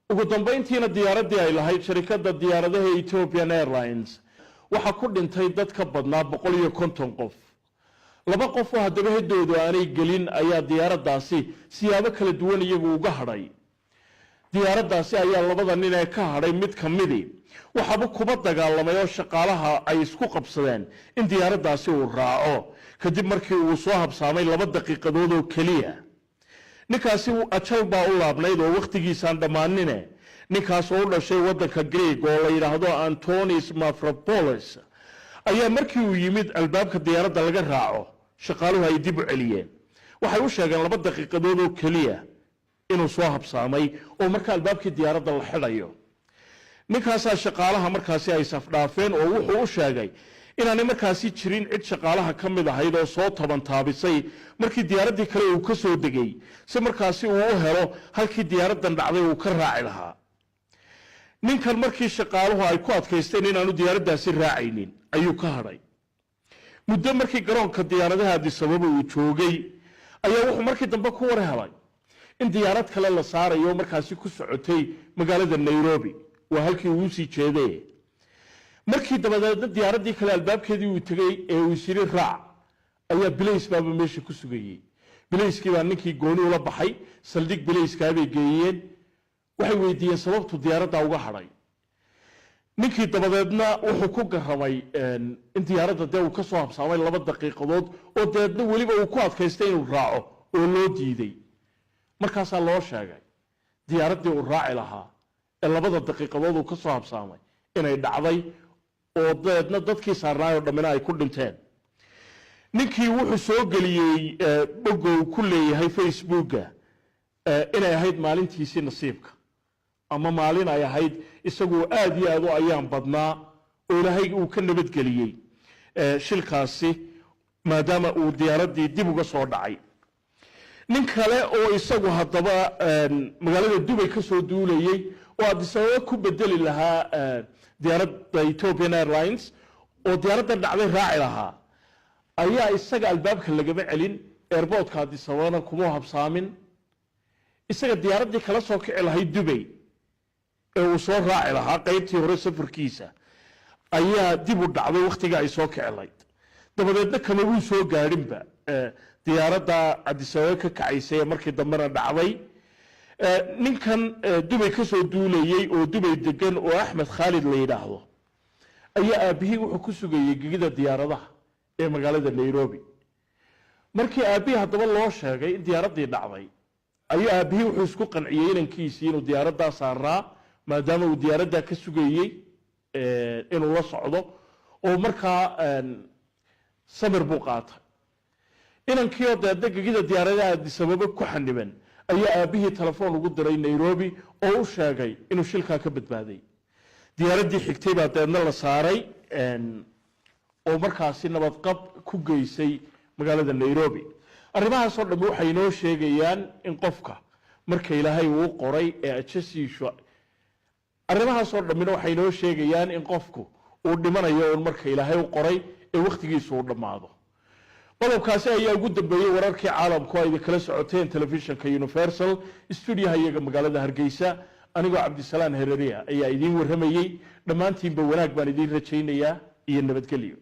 ugu dambeyntiina diyaaradii ay lahayd shirkadda diyaaradaha Ethiopian Airlines waxa ku dhintay dad ka badnaa 150 qof laba qof oo hadaba heedoodu aanay gelin ayaa diyaaradaasi siyaabo kala duwan iyagu uga hadhay diyaaradaasi ayaa labada nin ee ka hadhay mid kamidi waxaba kuba dagaalamay oo shaqaalaha ay isku qabsadeen in diyaaradaasi uu raaco kadib markii uu soo habsaamay 2 daqiiqadood oo kaliya ninkaasi ajal baa u laabnayd oo waqtigiisaan dhamaanine ninkaas oo u dhashay wadanka Greek oo la yiraahdo Antonis Mavropoulos ayaa markii uu yimid albaabka diyaaradda laga raaco shaqaaluhu ay dib u celiyeen waxay u sheegeen 2 daqiiqadood oo kaliya inuu soo habsaamay oo marka albaabkii diyaaradda la xidhayo ninkaas shaqaalaha markaasi ay safdhaafeen oo wuxuu u sheegay inaanay markaasi jirin cid shaqaalaha kamid ahayd oo soo tabantaabisay markii diyaaradii kale uu ka soo degay si markaasi uu u helo halkii diyaaraddan dhacday uu ka raaci lahaa ninkan markii shaqaaluhu ay ku adkaysteen inaanu diyaaraddaasi raacaynin ayuu ka hadhay muddo markii garoonka diyaaradaha Addis Ababa uu joogay ayaa wuxuu markii dambe ku war helay in diyaarad kale la saarayo markaasi ku socotay magaalada Nairobi waa halkii uu sii jeeday markii dabadeed diyaaradii kale albaabkeedii uu tagay ee uu siri raac ayaa bileys baaba meesha ku sugayay bileyskii baa ninkii gooni ula baxay saldhig bileyska bay geeyeen waxay weydiiyeen sababtu diyaaradda uga hadhay ninkii dabadeedna wuxuu ku garamay in diyaaradda uu ka soo habsaamay 2 daqiiqadood oo deedna waliba uu ku adkaystay inuu raaco oo loo diiday markaas loo sheegay diyaaraddii uu raaci lahaa ee 2 daqiiqadood uu ka soo habsaamay inay dhacday oo deedna dadkii saarnaayo dhamina ay ku dhinteen ninkii wuxuu soo galiyay bogow ku leeyahay Facebooka inay ahayd maalintiisii nasiibka ama maalin ay ahayd isagu aad iyo aad u ayaan badnaa oo ilaahay uu ka nabad galiyay shilkaasi maadaama uu diyaaradii dib uga soo dhacay nin kale oo isagu hadaba magaalada Dubai ka soo duulayay oo Addis Ababa ku bedeli lahaa diyaaradda Ethiopian Airlines oo diyaaradda dhacday raaci lahaa ayaa isaga albaabka lagaba celin airportka Addis Ababa kuma habsaamin isaga diyaaradii kala soo kici lahayd Dubai ee uu soo raaci lahaa qaybtii hore safarkiisa ayaa dib u dhacday waqtiga ay soo kici lahayd dabadeedna kama uu soo gaarinba diyaaradda Addis Ababa ka kacaysay markii dambena dhacday ninkan Dubai ka soo duulayay oo Dubai degan oo Ahmed Khalid la yiraahdo ayaa aabihii wuxuu ku sugayay gegida diyaaradaha ee magaalada Nairobi markii aabihii hadaba loo sheegay in diyaaradii dhacday ayaa aabihii wuxuu isku qanciyay inankiisii inuu diyaaradda saaraa maadaama uu diyaaradda ka sugayay inuu la socdo oo markaa sabir buu qaatay inankii oo gegida diyaaradaha Addis Ababa ku xaniban ayaa aabihii telefoon ugu diray Nairobi oo u sheegay inuu shilka ka badbaaday diyaaradii xigtay baa deedna la saaray oo markaasi nabad qab ku geysay magaalada Nairobi arrimahaas oo dhan waxay noo sheegayaan in qofka marka ilaahay uu qoray ee ajasiisho arrimahaas oo dhan waxay noo sheegayaan in qofku uu dhimanayo marka ilaahay uu qoray ee waqtigiisu uu dhamaado qodobkaasi ayaa ugu dambeeyay wararkii caalamku ay kala socoteen telefishinka Universal studio hayaga magaalada Hargeysa anigoo Cabdisalaan Hereriya ayaa idin waramayay dhamaantiinba wanaag baan idin rajaynayaa iyo nabadgelyo